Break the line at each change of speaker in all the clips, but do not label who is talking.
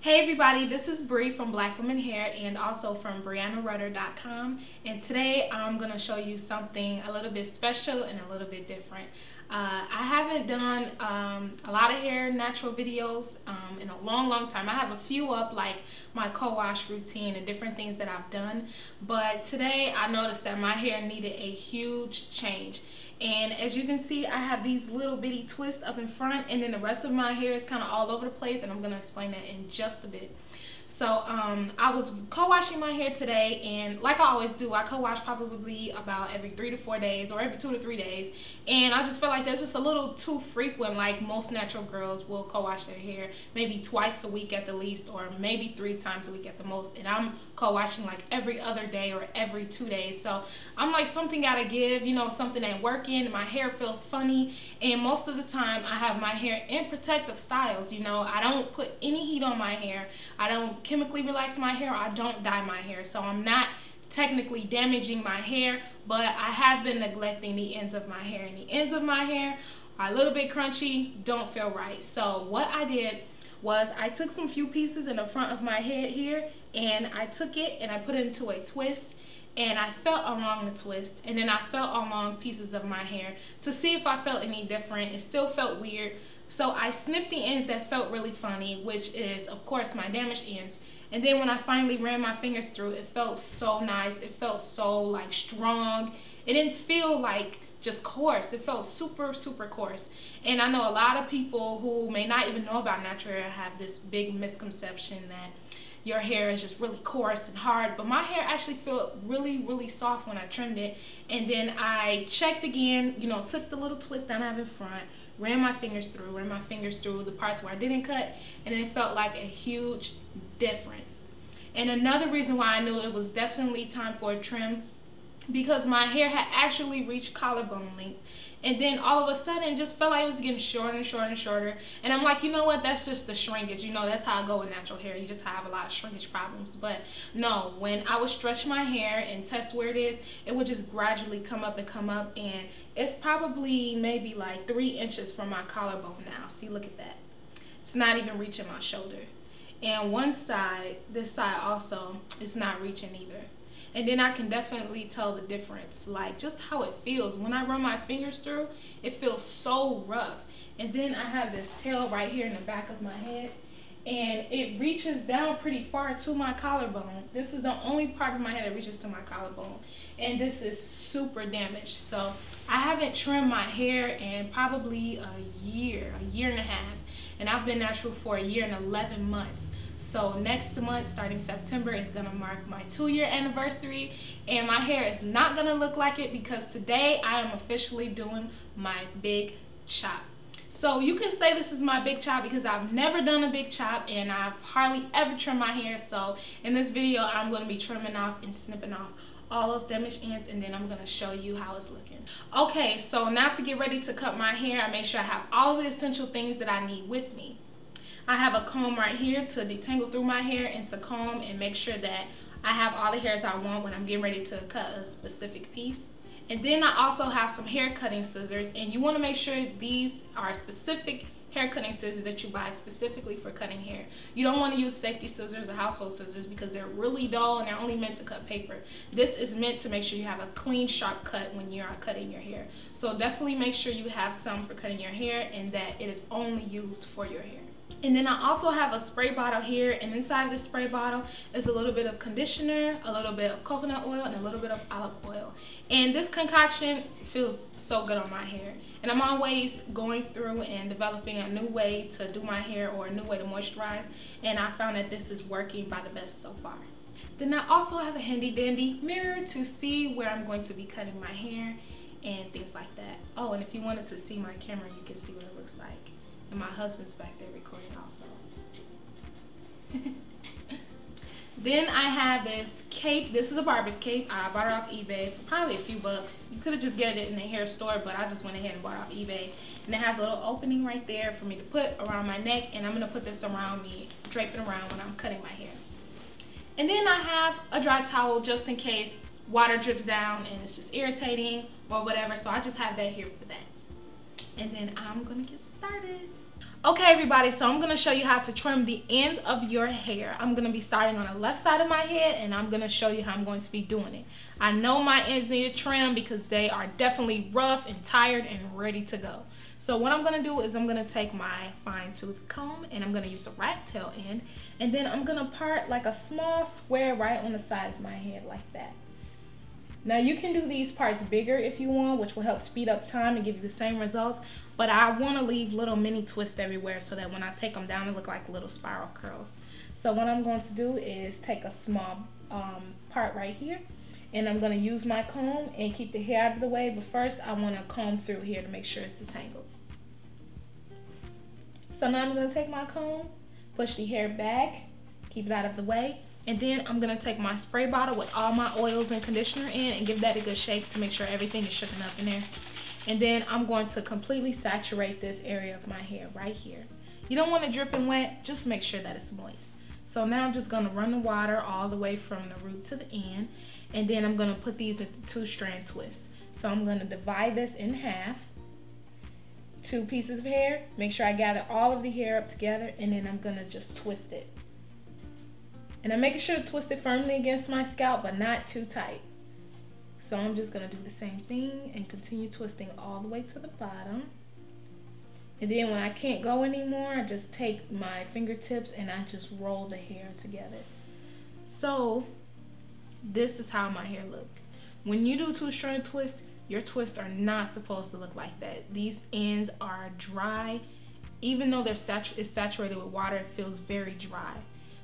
Hey everybody, this is Bree from Black Women Hair and also from breannarutter.com, and today I'm going to show you something a little bit special and a little bit different. I haven't done a lot of hair natural videos in a long time. I have a few up, like my co-wash routine and different things that I've done, but today I noticed that my hair needed a huge change. And as you can see, I have these little bitty twists up in front, and then the rest of my hair is kind of all over the place, and I'm going to explain that in just a bit. So I was co-washing my hair today, and like I always do, I co-wash probably about every 3 to 4 days or every 2 to 3 days, and I just feel like that's just a little too frequent. Like most natural girls will co-wash their hair maybe twice a week at the least, or maybe 3 times a week at the most, and I'm co-washing like every other day or every 2 days. So I'm like, something gotta give, you know, something ain't working. My hair feels funny, and most of the time I have my hair in protective styles. You know, I don't put any heat on my hair, I don't chemically relax my hair, I don't dye my hair, so I'm not technically damaging my hair, but I have been neglecting the ends of my hair, and the ends of my hair are a little bit crunchy, don't feel right. So what I did was I took some few pieces in the front of my head here, and I took it and I put it into a twist, and I felt along the twist, and then I felt along pieces of my hair to see if I felt any different. It still felt weird, so I snipped the ends that felt really funny, which is of course my damaged ends. And then when I finally ran my fingers through, it felt so nice. It felt so like strong. It didn't feel like just coarse. It felt super coarse. And I know a lot of people who may not even know about natural hair have this big misconception that your hair is just really coarse and hard, but my hair actually felt really soft when I trimmed it. And then I checked again, you know, took the little twist down I have in front, ran my fingers through the parts where I didn't cut, and it felt like a huge difference. And another reason why I knew it was definitely time for a trim, because my hair had actually reached collarbone length, and then all of a sudden it just felt like it was getting shorter and shorter. And I'm like, you know what, that's just the shrinkage. You know, that's how I go with natural hair. You just have a lot of shrinkage problems. But no, when I would stretch my hair and test where it is, it would just gradually come up, and it's probably maybe like 3 inches from my collarbone now. See, look at that. It's not even reaching my shoulder. And one side, this side also, is not reaching either. And then I can definitely tell the difference, like just how it feels. When I run my fingers through, it feels so rough. And then I have this tail right here in the back of my head, and it reaches down pretty far to my collarbone. This is the only part of my head that reaches to my collarbone, and this is super damaged. So I haven't trimmed my hair in probably a year and a half, and I've been natural for a year and 11 months. So next month, starting September, is gonna mark my 2-year anniversary, and my hair is not gonna look like it, because today I am officially doing my big chop. So you can say this is my big chop because I've never done a big chop, and I've hardly ever trimmed my hair. So in this video, I'm gonna be trimming off and snipping off all those damaged ends, and then I'm gonna show you how it's looking. Okay, so now to get ready to cut my hair, I make sure I have all the essential things that I need with me. I have a comb right here to detangle through my hair and to comb and make sure that I have all the hairs I want when I'm getting ready to cut a specific piece. And then I also have some hair cutting scissors, and you want to make sure these are specific hair cutting scissors that you buy specifically for cutting hair. You don't want to use safety scissors or household scissors because they're really dull and they're only meant to cut paper. This is meant to make sure you have a clean, sharp cut when you are cutting your hair. So definitely make sure you have some for cutting your hair and that it is only used for your hair. And then I also have a spray bottle here, and inside of this spray bottle is a little bit of conditioner, a little bit of coconut oil, and a little bit of olive oil. And this concoction feels so good on my hair. And I'm always going through and developing a new way to do my hair or a new way to moisturize, and I found that this is working by the best so far. Then I also have a handy dandy mirror to see where I'm going to be cutting my hair and things like that. Oh, and if you wanted to see my camera, you can see what it looks like. And my husband's back there recording also. Then I have this cape. This is a barber's cape. I bought it off eBay for probably a few bucks. You could have just get it in a hair store, but I just went ahead and bought it off eBay. And it has a little opening right there for me to put around my neck, and I'm gonna put this around me, drape it around when I'm cutting my hair. And then I have a dry towel just in case water drips down and it's just irritating or whatever, so I just have that here for that. And then I'm gonna get started. Okay everybody, so I'm going to show you how to trim the ends of your hair. I'm going to be starting on the left side of my head and I'm going to show you how I'm going to be doing it. I know my ends need a trim because they are definitely rough and tired and ready to go. So what I'm going to do is I'm going to take my fine tooth comb and I'm going to use the rat tail end, and then I'm going to part like a small square right on the side of my head like that. Now you can do these parts bigger if you want, which will help speed up time and give you the same results, but I want to leave little mini twists everywhere so that when I take them down, they look like little spiral curls. So what I'm going to do is take a small part right here, and I'm going to use my comb and keep the hair out of the way, but first I want to comb through here to make sure it's detangled. So now I'm going to take my comb, push the hair back, keep it out of the way, and then I'm going to take my spray bottle with all my oils and conditioner in and give that a good shake to make sure everything is shooken up in there. And then I'm going to completely saturate this area of my hair right here. You don't want it dripping wet, just make sure that it's moist. So now I'm just going to run the water all the way from the root to the end, and then I'm going to put these into 2-strand twists. So I'm going to divide this in half, 2 pieces of hair, make sure I gather all of the hair up together, and then I'm going to just twist it. And I'm making sure to twist it firmly against my scalp, but not too tight. So I'm just going to do the same thing and continue twisting all the way to the bottom. And then when I can't go anymore, I just take my fingertips and I just roll the hair together. So this is how my hair looks. When you do 2-strand twist, your twists are not supposed to look like that. These ends are dry. Even though it's saturated with water, it feels very dry.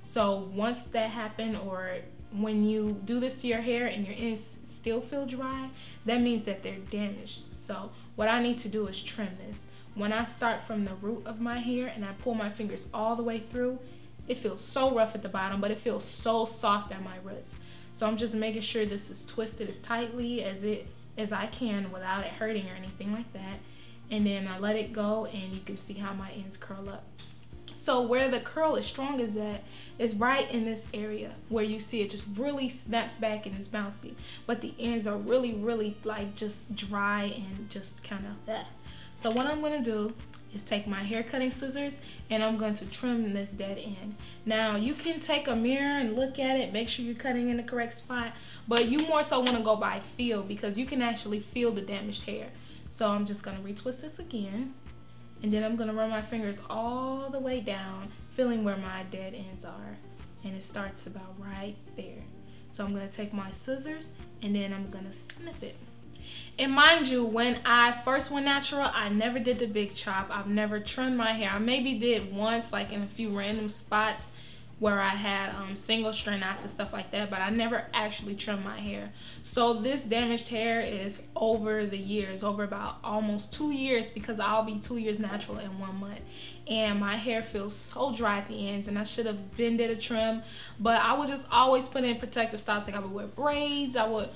So once that happens, or when you do this to your hair and your ends still feel dry, that means that they're damaged. So what I need to do is trim this. When I start from the root of my hair and I pull my fingers all the way through, it feels so rough at the bottom, but it feels so soft at my roots. So I'm just making sure this is twisted as tightly as I can without it hurting or anything like that. And then I let it go and you can see how my ends curl up. So where the curl is strongest at is right in this area where you see it just really snaps back and is bouncy, but the ends are really like just dry and just kind of that. So what I'm going to do is take my hair cutting scissors and I'm going to trim this dead end. Now you can take a mirror and look at it, make sure you're cutting in the correct spot, but you more so want to go by feel because you can actually feel the damaged hair. So I'm just going to retwist this again. And then I'm going to run my fingers all the way down, feeling where my dead ends are. And it starts about right there. So I'm going to take my scissors and then I'm going to snip it. And mind you, when I first went natural, I never did the big chop. I've never trimmed my hair. I maybe did once, like in a few random spots where I had single strand knots and stuff like that, but I never actually trimmed my hair. So this damaged hair is over the years, over about almost 2 years, because I'll be 2 years natural in 1 month. And my hair feels so dry at the ends, and I should have been did a trim, but I would just always put in protective styles. Like I would wear braids, I would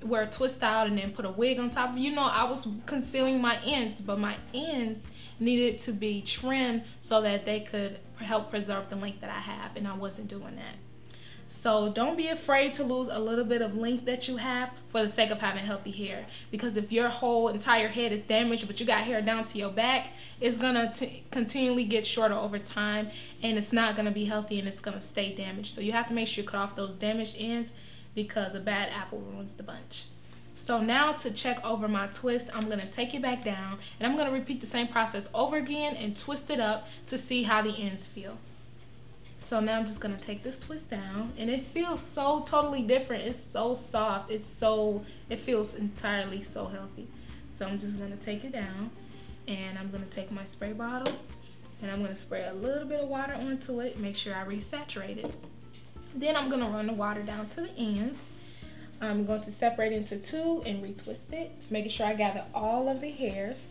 wear a twist out and then put a wig on top. You know, I was concealing my ends, but my ends needed to be trimmed so that they could help preserve the length that I have, and I wasn't doing that. So don't be afraid to lose a little bit of length that you have for the sake of having healthy hair, because if your whole entire head is damaged but you got hair down to your back, it's gonna continually get shorter over time, and it's not gonna be healthy and it's gonna stay damaged. So you have to make sure you cut off those damaged ends, because a bad apple ruins the bunch. So now to check over my twist, I'm going to take it back down and I'm going to repeat the same process over again and twist it up to see how the ends feel. So now I'm just going to take this twist down, and it feels so totally different. It's so soft. It feels entirely so healthy. So I'm just going to take it down and I'm going to take my spray bottle and I'm going to spray a little bit of water onto it, make sure I resaturate it. Then I'm going to run the water down to the ends. I'm going to separate into 2 and retwist it, making sure I gather all of the hairs.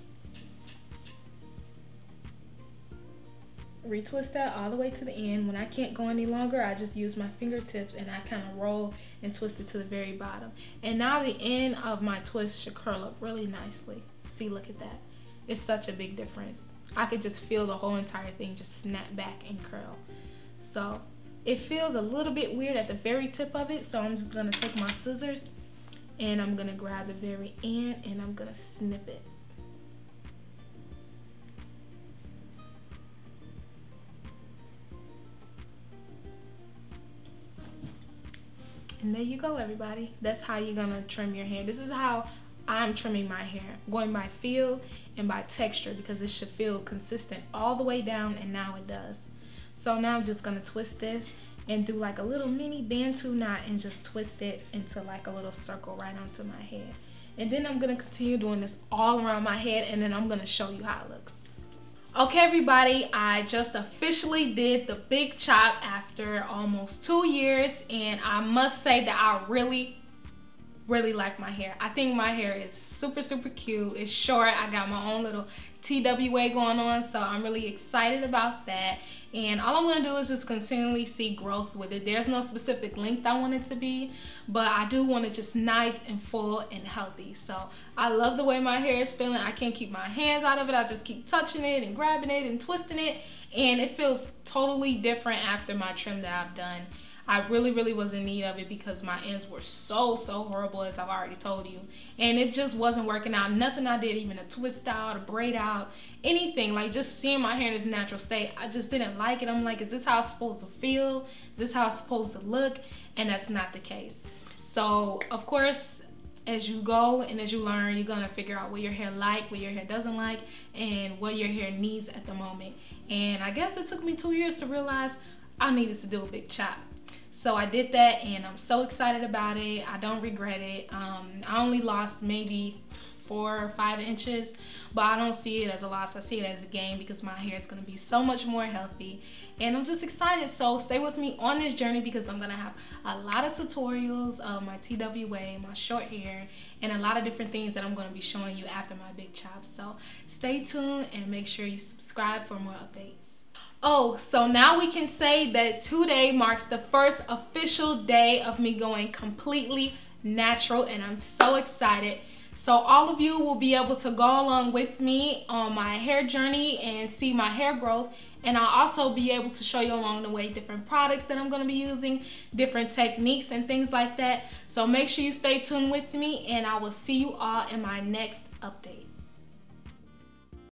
Retwist that all the way to the end. When I can't go any longer, I just use my fingertips and I kind of roll and twist it to the very bottom. And now the end of my twist should curl up really nicely. See, look at that. It's such a big difference. I could just feel the whole entire thing just snap back and curl. So it feels a little bit weird at the very tip of it, so I'm just going to take my scissors and I'm going to grab the very end and I'm going to snip it. And there you go, everybody. That's how you're gonna trim your hair. This is how I'm trimming my hair, going by feel and by texture, because it should feel consistent all the way down, and now it does. So now I'm just gonna twist this and do like a little mini bantu knot and just twist it into like a little circle right onto my head. And then I'm gonna continue doing this all around my head, and then I'm gonna show you how it looks. Okay, everybody, I just officially did the big chop after almost 2 years, and I must say that I really like my hair. I think my hair is super cute. It's short. I got my own little TWA going on, so I'm really excited about that. And all I'm gonna do is just continually see growth with it. There's no specific length I want it to be, but I do want it just nice and full and healthy. So I love the way my hair is feeling. I can't keep my hands out of it. I just keep touching it and grabbing it and twisting it, and it feels totally different after my trim that I've done. I really was in need of it because my ends were so horrible, as I've already told you, and it just wasn't working out. Nothing I did, even a twist out, a braid out, anything, like just seeing my hair in its natural state, I just didn't like it. I'm like, is this how it's supposed to feel? Is this how it's supposed to look? And that's not the case. So of course, as you go and as you learn, you're gonna figure out what your hair like, what your hair doesn't like, and what your hair needs at the moment. And I guess it took me 2 years to realize I needed to do a big chop. So I did that, and I'm so excited about it. I don't regret it. I only lost maybe 4 or 5 inches, but I don't see it as a loss. I see it as a gain because my hair is going to be so much more healthy, and I'm just excited. So stay with me on this journey because I'm going to have a lot of tutorials of my TWA, my short hair, and a lot of different things that I'm going to be showing you after my big chop. So stay tuned and make sure you subscribe for more updates. Oh, so now we can say that today marks the first official day of me going completely natural, and I'm so excited. So all of you will be able to go along with me on my hair journey and see my hair growth, and I'll also be able to show you along the way different products that I'm going to be using, different techniques and things like that. So make sure you stay tuned with me, and I will see you all in my next update.